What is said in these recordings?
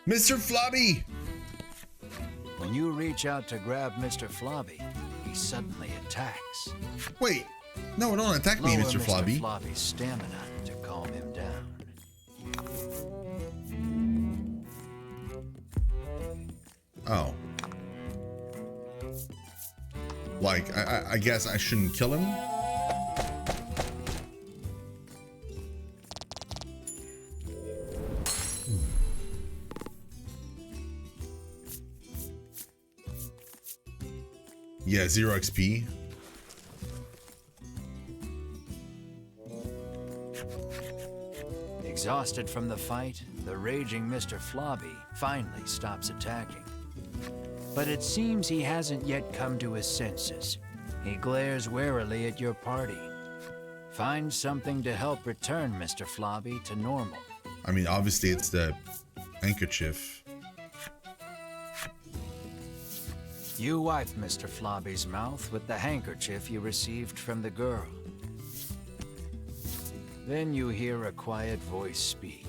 Mr. Flubby! When you reach out to grab Mr. Flubby, he suddenly attacks. Wait, no, don't attack me, Lower Mr. Flubby. Mr. Flubby's stamina to calm him down. Oh. Like, I guess I shouldn't kill him? Yeah, 0 XP. Exhausted from the fight, the raging Mr. Flubby finally stops attacking. But it seems he hasn't yet come to his senses. He glares warily at your party. Find something to help return Mr. Flubby to normal. I mean, obviously it's the handkerchief. You wipe Mr. Flubby's mouth with the handkerchief you received from the girl. Then you hear a quiet voice speak.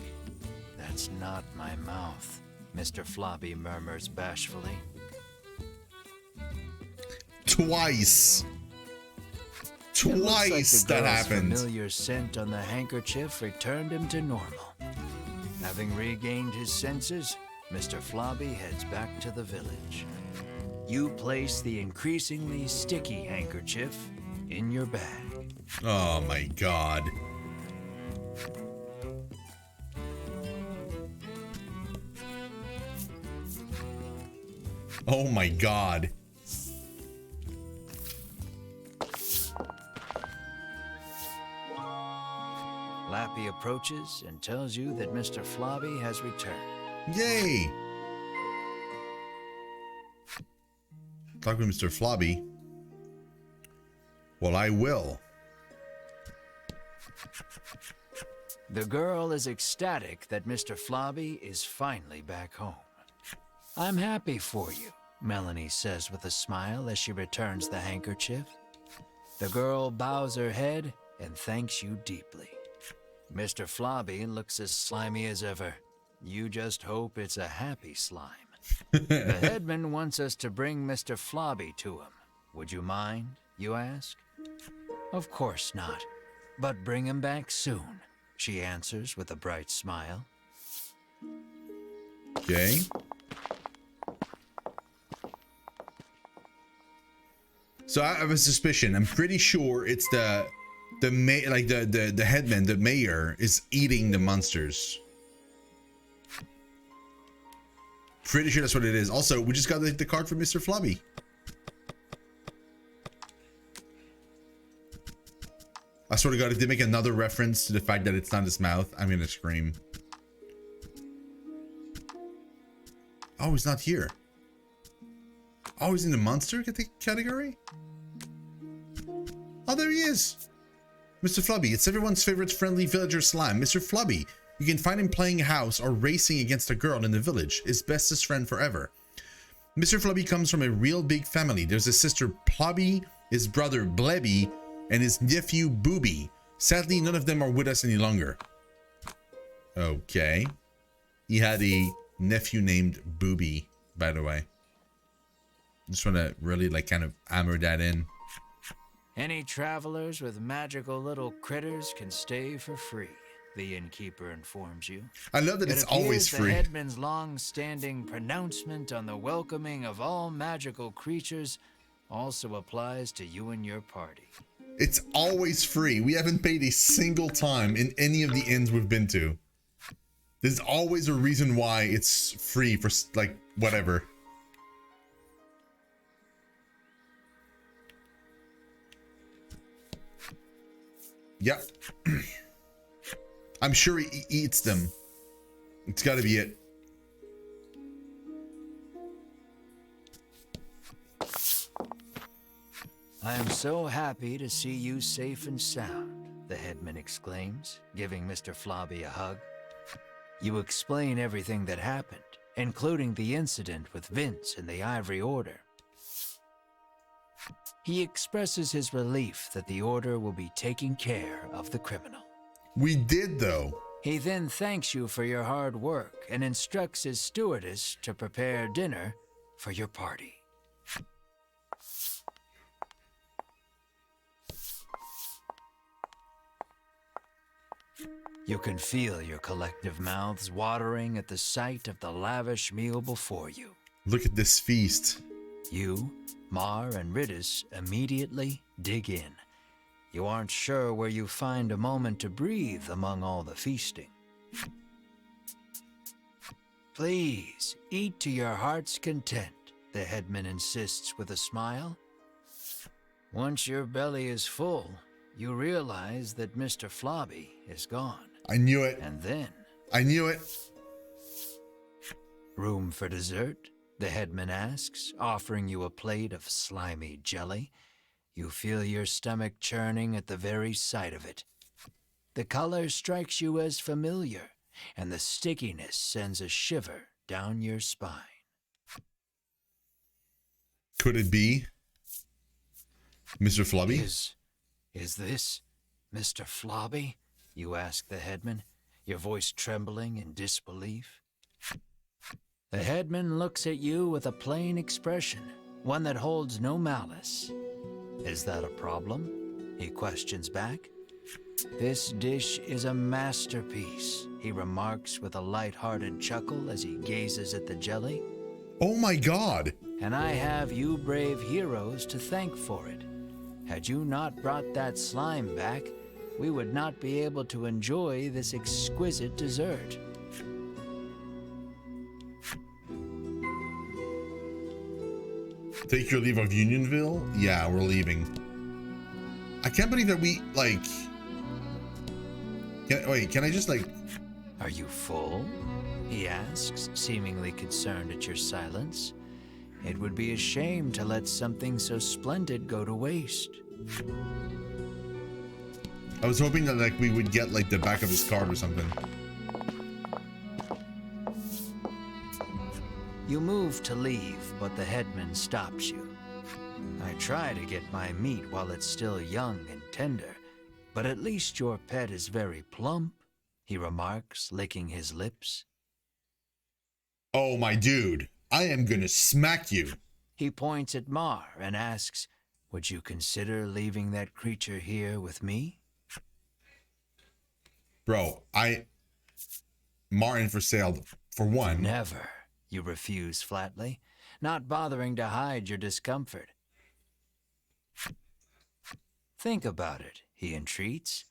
"That's not my mouth," Mr. Flubby murmurs bashfully. Twice. Twice that happened. The familiar scent on the handkerchief returned him to normal. Having regained his senses, Mr. Flubby heads back to the village. You place the increasingly sticky handkerchief in your bag. Oh my god. Oh my god. Lappy approaches and tells you that Mr. Flubby has returned. Yay! Talk to Mr. Flubby. Well, I will. The girl is ecstatic that Mr. Flubby is finally back home. "I'm happy for you," Melanie says with a smile as she returns the handkerchief. The girl bows her head and thanks you deeply. Mr. Flubby looks as slimy as ever. You just hope it's a happy slime. The headman wants us to bring Mr. Flubby to him. Would you mind, you ask? Of course not, but bring him back soon, she answers with a bright smile. Okay. So I have a suspicion. I'm pretty sure it's the headman, the mayor, is eating the monsters. Pretty sure that's what it is. Also, we just got the card from Mr. Flubby. I swear to God, if they make another reference to the fact that it's not his mouth, I'm gonna scream. Oh, he's not here. Oh, he's in the monster category? Oh, there he is. Mr. Flubby, it's everyone's favorite friendly villager slime, Mr. Flubby. You can find him playing house or racing against a girl in the village, his bestest friend forever. Mr. Flubby comes from a real big family. There's his sister Plubby, his brother Blebby, and his nephew Booby. Sadly, none of them are with us any longer. Okay. He had a nephew named Booby, by the way. Just want to really kind of hammer that in. Any travelers with magical little critters can stay for free, the innkeeper informs you. I love that it's always free. The headman's long-standing pronouncement on the welcoming of all magical creatures also applies to you and your party. It's always free. We haven't paid a single time in any of the inns we've been to. There's always a reason why it's free for, like, whatever. Yep. I'm sure he eats them. It's got to be it. I am so happy to see you safe and sound, the headman exclaims, giving Mr. Flubby a hug. You explain everything that happened, including the incident with Vince and the Ivory Order. He expresses his relief that the Order will be taking care of the criminal. We did, though. He then thanks you for your hard work and instructs his stewardess to prepare dinner for your party. You can feel your collective mouths watering at the sight of the lavish meal before you. Look at this feast. You, Mar, and Ridis immediately dig in. You aren't sure where you find a moment to breathe among all the feasting. Please, eat to your heart's content, the headman insists with a smile. Once your belly is full, you realize that Mr. Flubby is gone. I knew it. And then... I knew it. Room for dessert? The headman asks, offering you a plate of slimy jelly. You feel your stomach churning at the very sight of it. The color strikes you as familiar, and the stickiness sends a shiver down your spine. Could it be Mr. Flubby? Is this Mr. Flubby? You ask the headman, your voice trembling in disbelief. The headman looks at you with a plain expression, one that holds no malice. Is that a problem? He questions back. This dish is a masterpiece, he remarks with a light-hearted chuckle as he gazes at the jelly. Oh my god! And I have you brave heroes to thank for it. Had you not brought that slime back, we would not be able to enjoy this exquisite dessert. Take your leave of Unionville? Yeah, we're leaving. I can't believe that we, like... Can I just, like... Are you full? He asks, seemingly concerned at your silence. It would be a shame to let something so splendid go to waste. I was hoping that, like, we would get, like, the back of his card or something. You move to leave, but the headman stops you. I try to get my meat while it's still young and tender, but at least your pet is very plump, he remarks, licking his lips. Oh, my dude, I am gonna smack you. He points at Mar and asks, would you consider leaving that creature here with me? Bro, Martin for sale, for one. Never, you refuse flatly, not bothering to hide your discomfort. Think about it, he entreats.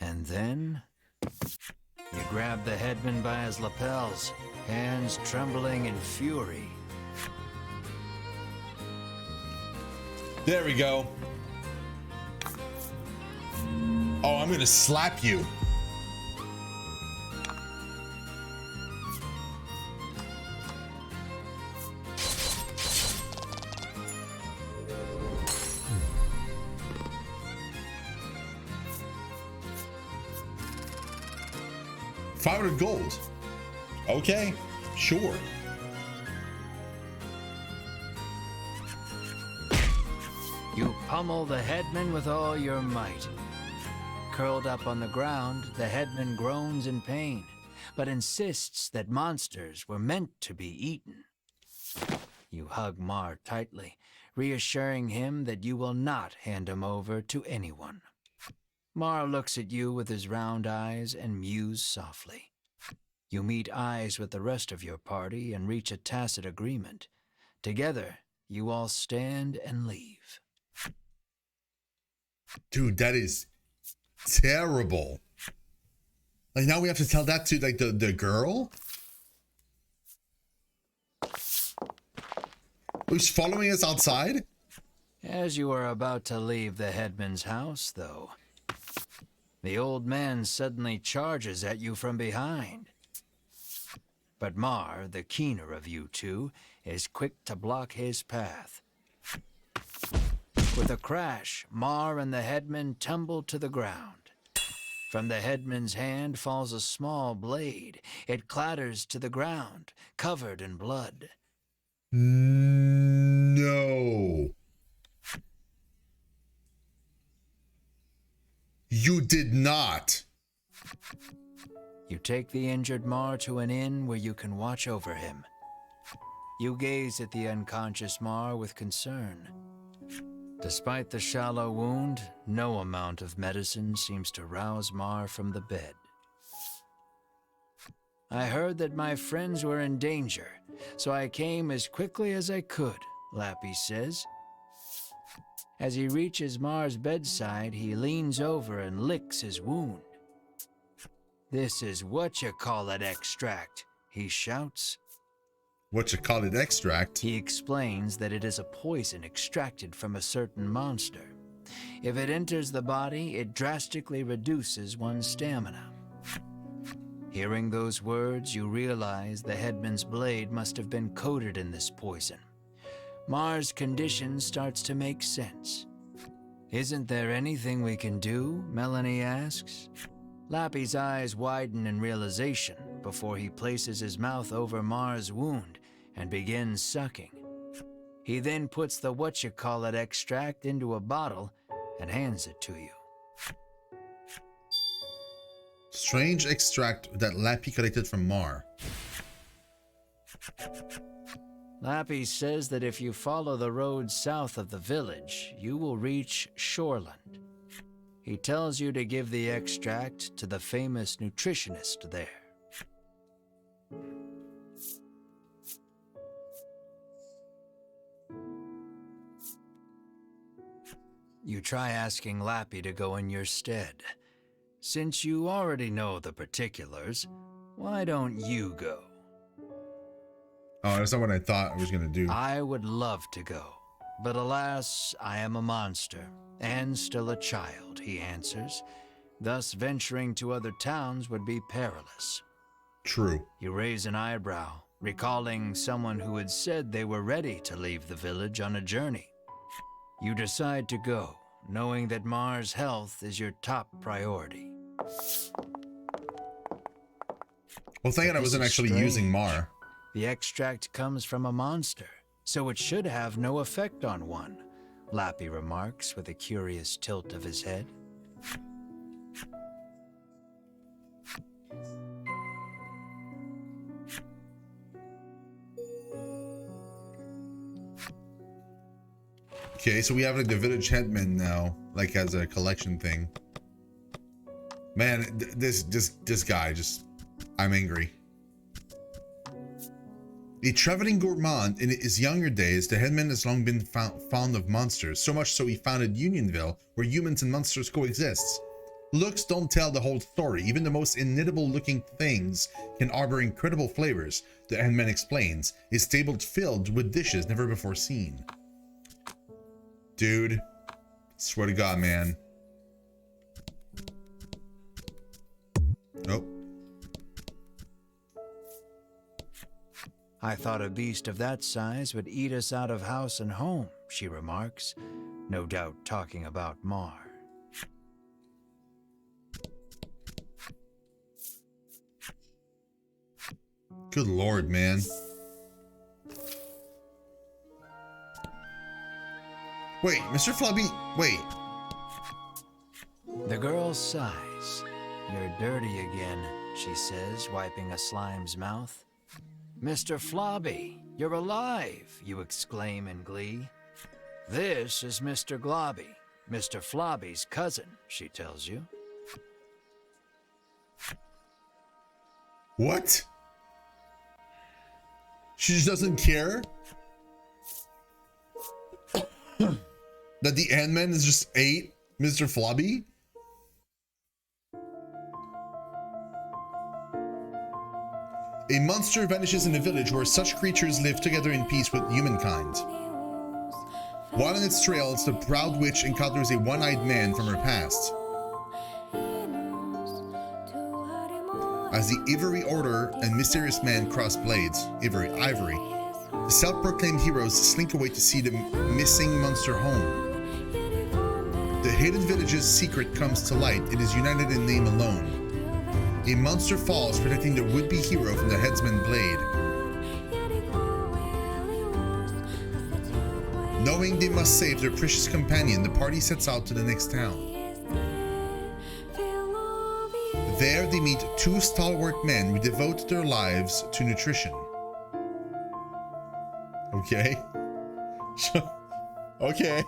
And then you grab the headman by his lapels, hands trembling in fury. There we go. Oh, I'm gonna slap you. $500 gold. Okay, sure. You pummel the headman with all your might. Curled up on the ground, the headman groans in pain, but insists that monsters were meant to be eaten. You hug Mar tightly, reassuring him that you will not hand him over to anyone. Mar looks at you with his round eyes and mews softly. You meet eyes with the rest of your party and reach a tacit agreement. Together, you all stand and leave. Dude, that is terrible. Like, now we have to tell that to, like, the girl? Who's following us outside? As you are about to leave the headman's house, though, the old man suddenly charges at you from behind. But Mar, the keener of you two, is quick to block his path. With a crash, Mar and the headman tumble to the ground. From the headman's hand falls a small blade. It clatters to the ground, covered in blood. No. You did not. You take the injured Mar to an inn where you can watch over him. You gaze at the unconscious Mar with concern. Despite the shallow wound, no amount of medicine seems to rouse Mar from the bed. I heard that my friends were in danger, so I came as quickly as I could, Lappy says. As he reaches Mar's bedside, he leans over and licks his wound. This is what-you-call-it extract, he shouts. What-you-call-it extract? He explains that it is a poison extracted from a certain monster. If it enters the body, it drastically reduces one's stamina. Hearing those words, you realize the headman's blade must have been coated in this poison. Mar's condition starts to make sense. Isn't there anything we can do? Melanie asks. Lappy's eyes widen in realization before he places his mouth over Mar's wound and begins sucking. He then puts the what-you-call-it extract into a bottle and hands it to you. Strange extract that Lappy collected from Mar. Lappy says that if you follow the road south of the village, you will reach Shoreland. He tells you to give the extract to the famous nutritionist there. You try asking Lappy to go in your stead. Since you already know the particulars, why don't you go? Oh, that's not what I thought I was going to do. I would love to go, but alas, I am a monster, and still a child, he answers. Thus, venturing to other towns would be perilous. True. You raise an eyebrow, recalling someone who had said they were ready to leave the village on a journey. You decide to go, knowing that Mar's health is your top priority. Well, thank God I wasn't actually using Mar. The extract comes from a monster, so it should have no effect on one, Lappy remarks with a curious tilt of his head. Okay, so we have like the village headman now, like as a collection thing. Man, this guy just, I'm angry. A traveling gourmand in his younger days, the headman has long been fond of monsters, so much so he founded Unionville, where humans and monsters coexist. Looks don't tell the whole story. Even the most inimitable looking things can harbor incredible flavors, the headman explains, his table filled with dishes never before seen. Dude, swear to God, man. Oh. I thought a beast of that size would eat us out of house and home, she remarks, no doubt talking about Mar. Good Lord, man. Wait, Mr. Flubby, wait. The girl sighs. You're dirty again, she says, wiping a slime's mouth. Mr. Flubby, you're alive, you exclaim in glee. This is Mr. Globby, Mr. Flubby's cousin, she tells you. What? She just doesn't care? That the Ant-Man is just ate Mr. Flubby? A monster vanishes in a village where such creatures live together in peace with humankind. While on its trails, the proud witch encounters a one-eyed man from her past. As the Ivory Order and mysterious man cross blades, Ivory, the self-proclaimed heroes slink away to see the missing monster home. The hated village's secret comes to light. It is united in name alone. A monster falls, protecting the would-be hero from the headsman's blade. Knowing they must save their precious companion, the party sets out to the next town. There they meet two stalwart men who devote their lives to nutrition. Okay. Okay.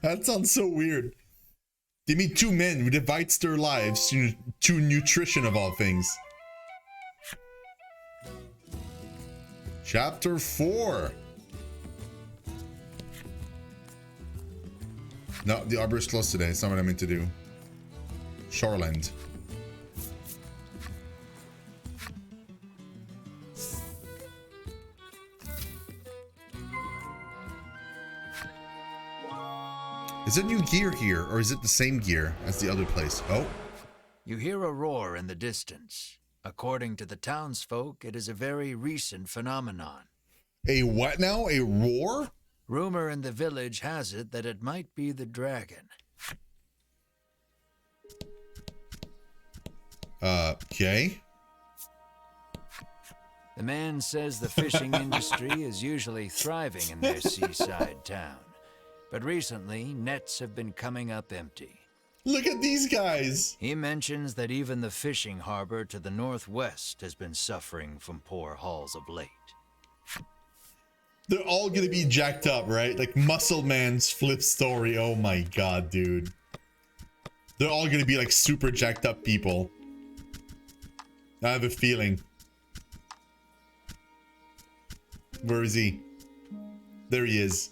That sounds so weird. They meet two men who devote their lives to nutrition of all things. Chapter 4. No, the arbor is closed today. It's not what I meant to do. Shoreland. Is there new gear here, or is it the same gear as the other place? Oh. You hear a roar in the distance. According to the townsfolk, it is a very recent phenomenon. A what now? A roar? Rumor in the village has it that it might be the dragon. Okay. The man says the fishing industry is usually thriving in their seaside town. But recently, nets have been coming up empty. Look at these guys. He mentions that even the fishing harbor to the northwest has been suffering from poor hauls of late. They're all gonna be jacked up, right? Like Muscle Man's flip story. Oh my god, dude. They're all gonna be like super jacked up people. I have a feeling. Where is he? There he is.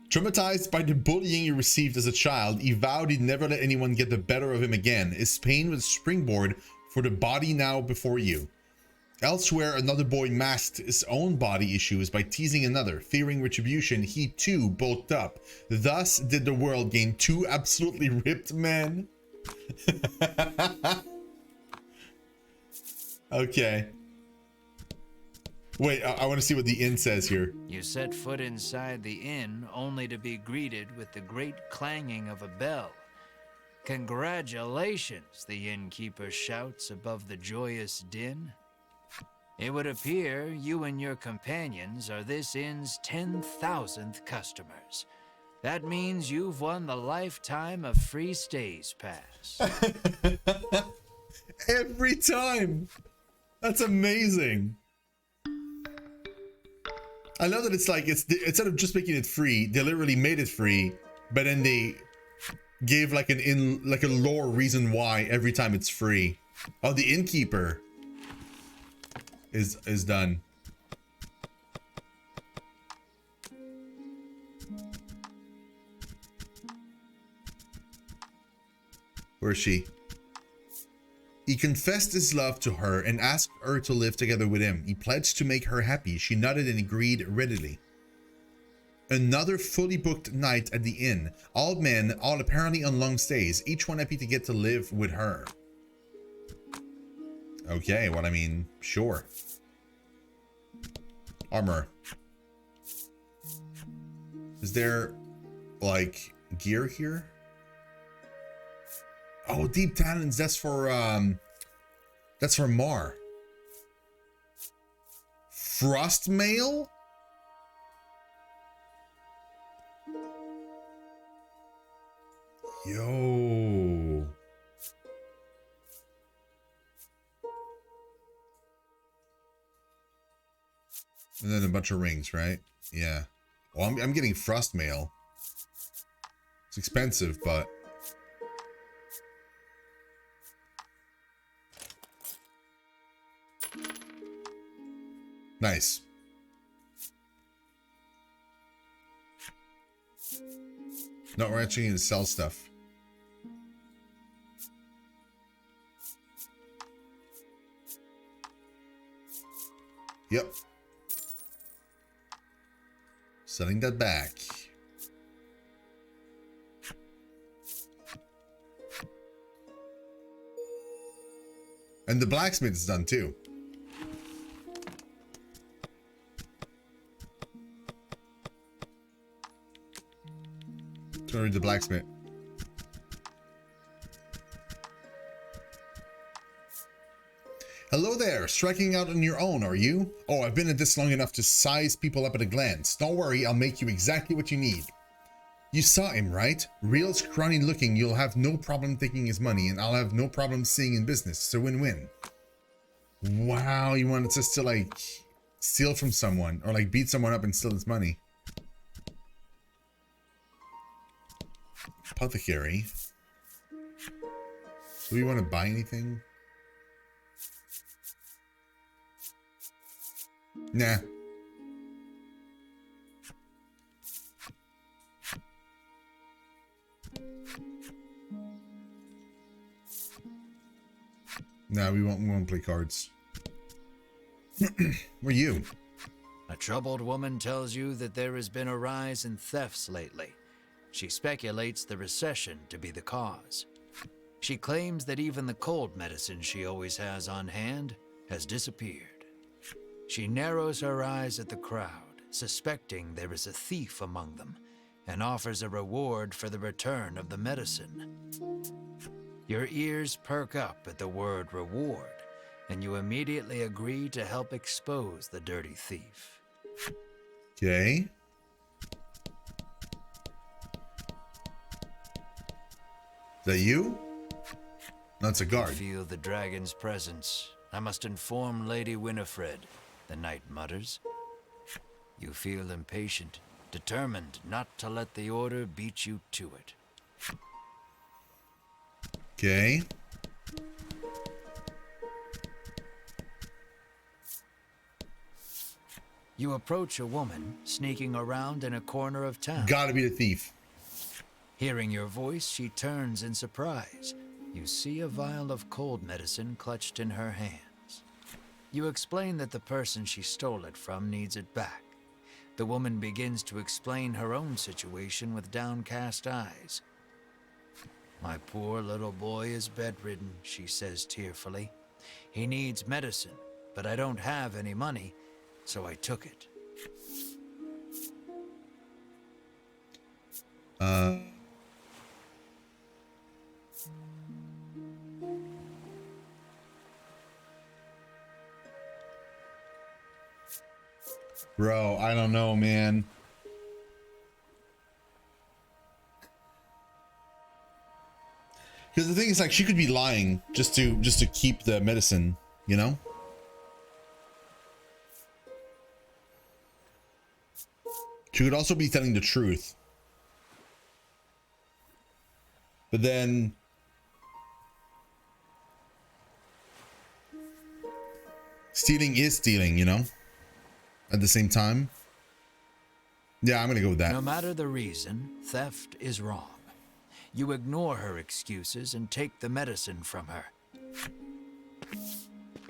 Traumatized by the bullying he received as a child, he vowed he'd never let anyone get the better of him again. His pain was a springboard for the body now before you. Elsewhere, another boy masked his own body issues by teasing another. Fearing retribution, he too bulked up. Thus did the world gain two absolutely ripped men. Okay. Wait, I want to see what the inn says here. You set foot inside the inn only to be greeted with the great clanging of a bell. Congratulations, the innkeeper shouts above the joyous din. It would appear you and your companions are this inn's 10,000th customers. That means you've won the lifetime of free stays pass. Every time. That's amazing. I know that it's like, instead of just making it free, they literally made it free, but then they gave like a lore reason why every time it's free. Oh, the innkeeper is done. Where is she? He confessed his love to her and asked her to live together with him. He pledged to make her happy. She nodded and agreed readily. Another fully booked night at the inn. All men, all apparently on long stays, each one happy to get to live with her. Okay, well, I mean, sure. Armor. Is there, like, gear here? Oh, deep talons, that's for Mar. Frost mail? Yo. And then a bunch of rings, right? Yeah. Well, I'm getting frost mail. It's expensive, but nice. No, we're actually going to sell stuff. Yep. Selling that back. And the blacksmith is done too. Turn to the blacksmith. Hello there, striking out on your own, are you? Oh, I've been at this long enough to size people up at a glance. Don't worry, I'll make you exactly what you need. You saw him, right? Real scrawny looking, you'll have no problem taking his money, and I'll have no problem seeing in business. It's a win-win. Wow, he wanted us to like steal from someone or like beat someone up and steal his money. Apothecary. Do we want to buy anything? Nah. Nah, we won't play cards. Where are you? A troubled woman tells you that there has been a rise in thefts lately. She speculates the recession to be the cause. She claims that even the cold medicine she always has on hand has disappeared. She narrows her eyes at the crowd, suspecting there is a thief among them, and offers a reward for the return of the medicine. Your ears perk up at the word reward, and you immediately agree to help expose the dirty thief. Okay. Is that you? That's a guard. I feel the dragon's presence. I must inform Lady Winifred, the knight mutters. You feel impatient, determined not to let the order beat you to it. Okay. You approach a woman sneaking around in a corner of town. Gotta be the thief. Hearing your voice, she turns in surprise. You see a vial of cold medicine clutched in her hands. You explain that the person she stole it from needs it back. The woman begins to explain her own situation with downcast eyes. My poor little boy is bedridden, she says tearfully. He needs medicine, but I don't have any money, so I took it. Bro, I don't know, man. Because the thing is, like, she could be lying just to keep the medicine, you know? She could also be telling the truth. But then stealing is stealing, you know? At the same time. Yeah, I'm gonna go with that. No matter the reason, theft is wrong. You ignore her excuses and take the medicine from her.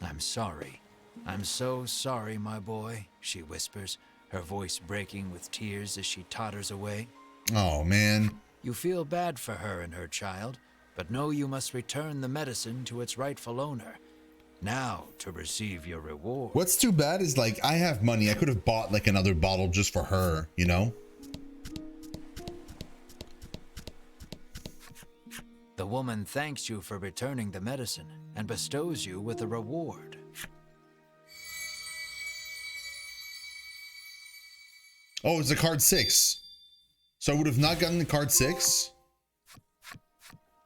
I'm sorry. I'm so sorry, my boy, she whispers, her voice breaking with tears as she totters away. Oh, man. You feel bad for her and her child, but know you must return the medicine to its rightful owner. Now to receive your reward. What's too bad is, like, I have money. I could have bought like another bottle just for her, you know? The woman thanks you for returning the medicine and bestows you with a reward. Oh, it's a card 6. So I would have not gotten the card 6?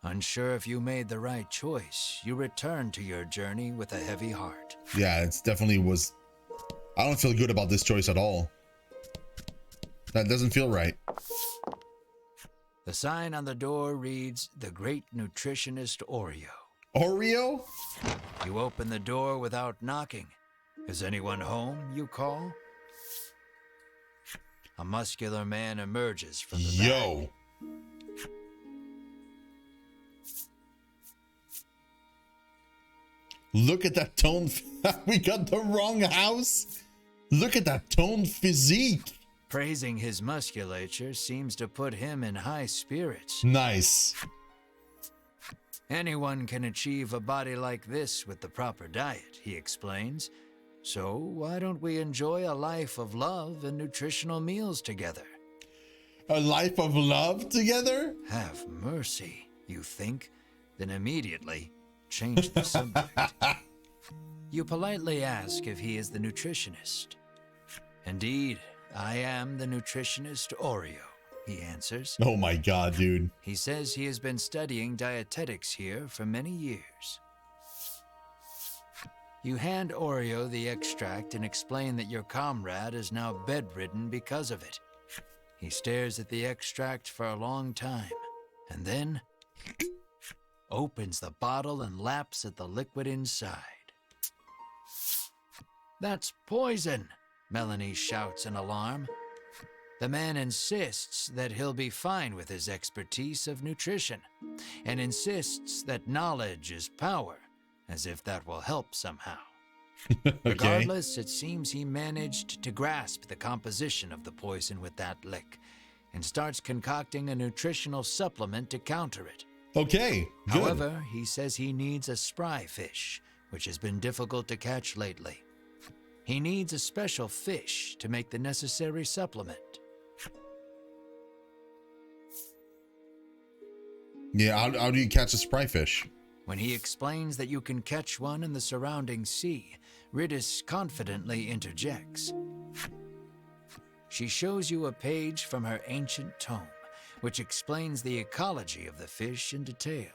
Unsure if you made the right choice, you return to your journey with a heavy heart. Yeah, it's definitely was. I don't feel good about this choice at all. That doesn't feel right. The sign on the door reads, "The Great Nutritionist Oreo." Oreo? You open the door without knocking. Is anyone home, you call? A muscular man emerges from the back. Yo. Look at that tone. We got the wrong house. Look at that toned physique. Praising his musculature seems to put him in high spirits. Nice. Anyone can achieve a body like this with the proper diet, he explains. So why don't we enjoy a life of love and nutritional meals together? A life of love together? Have mercy, you think, then immediately change the subject. You politely ask if he is the nutritionist. Indeed, I am the nutritionist Oreo. he answers. Oh my god, dude. He says he has been studying dietetics here for many years. You hand Oreo the extract and explain that your comrade is now bedridden because of it. He stares at the extract for a long time, and then opens the bottle and laps at the liquid inside. That's poison, Melanie shouts in alarm. The man insists that he'll be fine with his expertise of nutrition, and insists that knowledge is power, as if that will help somehow. Okay. Regardless, it seems he managed to grasp the composition of the poison with that lick, and starts concocting a nutritional supplement to counter it. Okay, good. However, he says he needs a spry fish, which has been difficult to catch lately. He needs a special fish to make the necessary supplement. Yeah, how do you catch a spry fish? When he explains that you can catch one in the surrounding sea, Ridis confidently interjects. She shows you a page from her ancient tome, which explains the ecology of the fish in detail.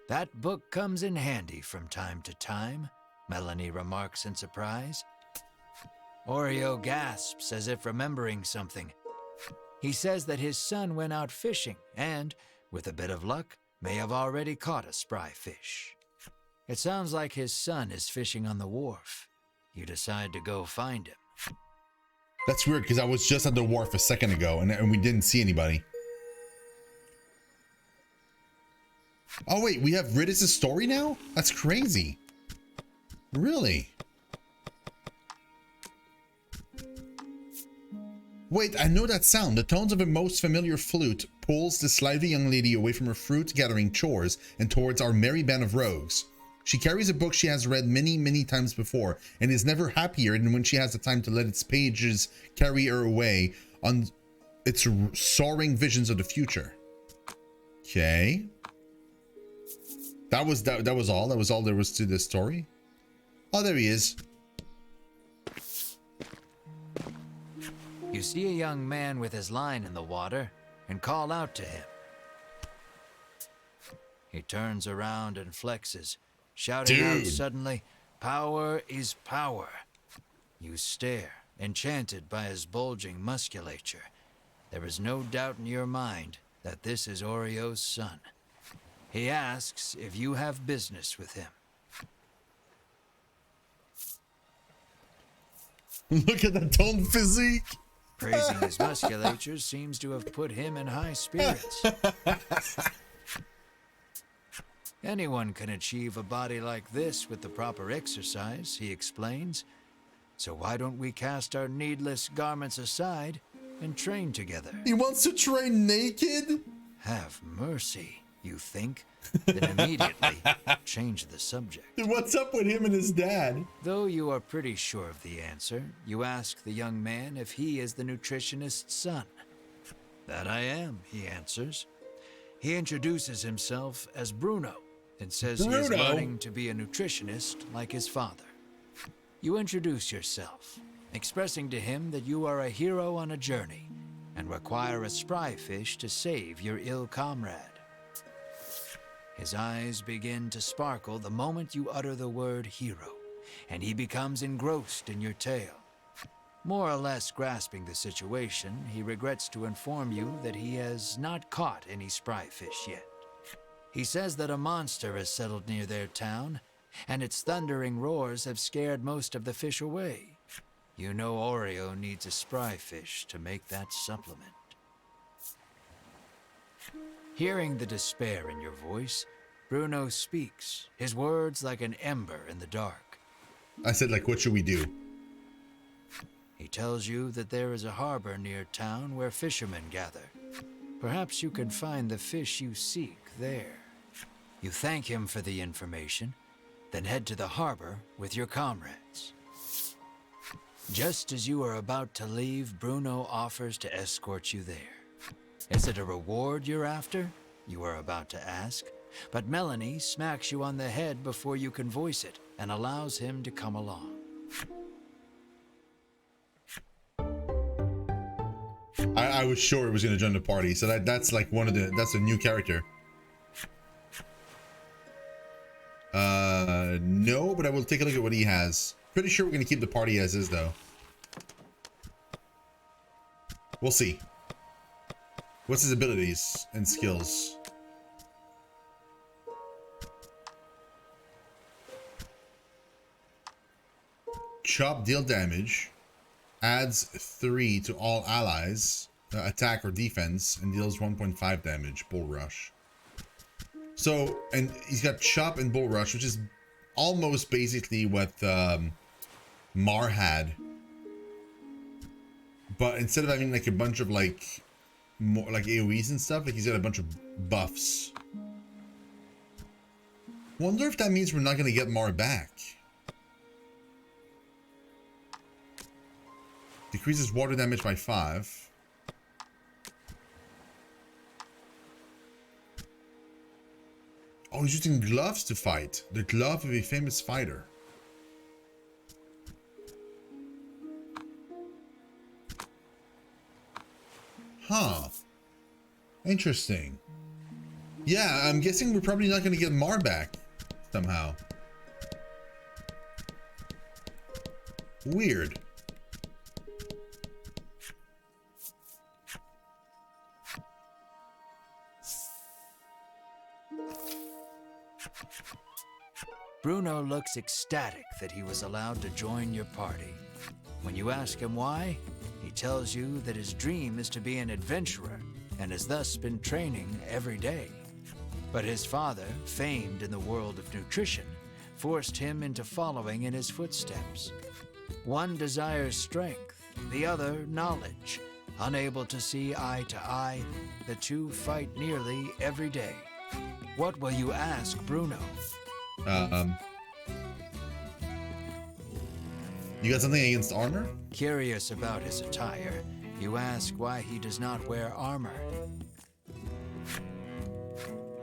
That book comes in handy from time to time, Melanie remarks in surprise. Oreo gasps as if remembering something. He says that his son went out fishing and, with a bit of luck, may have already caught a spry fish. It sounds like his son is fishing on the wharf. You decide to go find him. That's weird, because I was just at the wharf a second ago, and we didn't see anybody. Oh wait, we have Ridis' story now? That's crazy. Really? Wait, I know that sound. The tones of a most familiar flute pulls this lively young lady away from her fruit-gathering chores and towards our merry band of rogues. She carries a book she has read many, many times before and is never happier than when she has the time to let its pages carry her away on its soaring visions of the future. Okay. That was all. That was all there was to this story. Oh, there he is. You see a young man with his line in the water and call out to him. He turns around and flexes, shouting out suddenly, "Power is power." You stare, enchanted by his bulging musculature. There is no doubt in your mind that this is Oreo's son. He asks if you have business with him. Look at that toned physique. Praising his musculature seems to have put him in high spirits. Anyone can achieve a body like this with the proper exercise, he explains. So why don't we cast our needless garments aside and train together? He wants to train naked? Have mercy, you think, then immediately change the subject. What's up with him and his dad? Though you are pretty sure of the answer, you ask the young man if he is the nutritionist's son. That I am, he answers. He introduces himself as Bruno and says he is learning to be a nutritionist like his father. You introduce yourself, expressing to him that you are a hero on a journey and require a spry fish to save your ill comrade. His eyes begin to sparkle the moment you utter the word hero, and he becomes engrossed in your tale. More or less grasping the situation, he regrets to inform you that he has not caught any spry fish yet. He says that a monster has settled near their town, and its thundering roars have scared most of the fish away. You know Oreo needs a spry fish to make that supplement. Hearing the despair in your voice, Bruno speaks, his words like an ember in the dark. I said, like, what should we do? He tells you that there is a harbor near town where fishermen gather. Perhaps you can find the fish you seek there. You thank him for the information, then head to the harbor with your comrades. Just as you are about to leave, Bruno offers to escort you there. Is it a reward you're after? You are about to ask, but Melanie smacks you on the head before you can voice it and allows him to come along. I was sure it was gonna join the party, so that's like that's a new character. No, but I will take a look at what he has. Pretty sure we're gonna keep the party as is though. We'll see. What's his abilities and skills? Chop, deal damage. Adds 3 to all allies, attack or defense, and deals 1.5 damage. Bull Rush. So, and he's got Chop and Bull Rush, which is almost basically what Mar had. But instead of having like a bunch of like more like AoEs and stuff, like he's got a bunch of buffs. Wonder if that means we're not gonna get Mar back. Decreases water damage by 5. Oh, he's using gloves to fight. The glove of a famous fighter. Huh. Interesting. Yeah, I'm guessing we're probably not going to get Mar back somehow. Weird. Bruno looks ecstatic that he was allowed to join your party. When you ask him why, he tells you that his dream is to be an adventurer and has thus been training every day. But his father, famed in the world of nutrition, forced him into following in his footsteps. One desires strength, the other knowledge. Unable to see eye to eye, the two fight nearly every day. What will you ask Bruno? You got something against armor? Curious about his attire, you ask why he does not wear armor.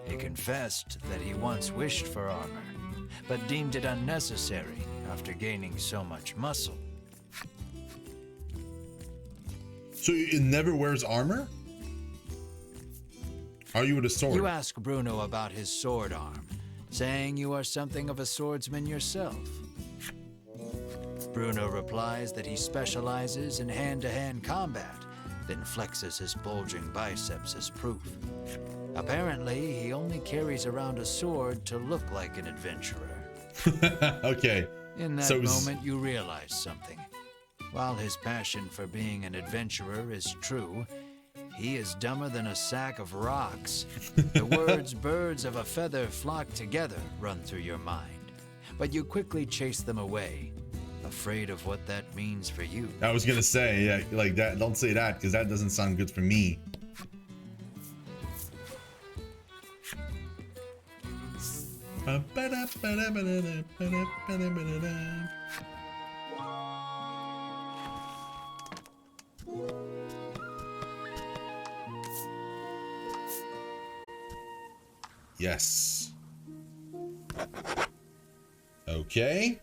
He confessed that he once wished for armor, but deemed it unnecessary after gaining so much muscle. So it never wears armor? How are you with a sword? You ask Bruno about his sword arm, saying you are something of a swordsman yourself. Bruno replies that he specializes in hand-to-hand combat, then flexes his bulging biceps as proof. Apparently, he only carries around a sword to look like an adventurer. Okay. In that moment, you realize something. While his passion for being an adventurer is true, he is dumber than a sack of rocks. The words "birds of a feather flock together" run through your mind, but you quickly chase them away, afraid of what that means for you. I was gonna say, yeah, like that. Don't say that, because that doesn't sound good for me. Yes. Okay.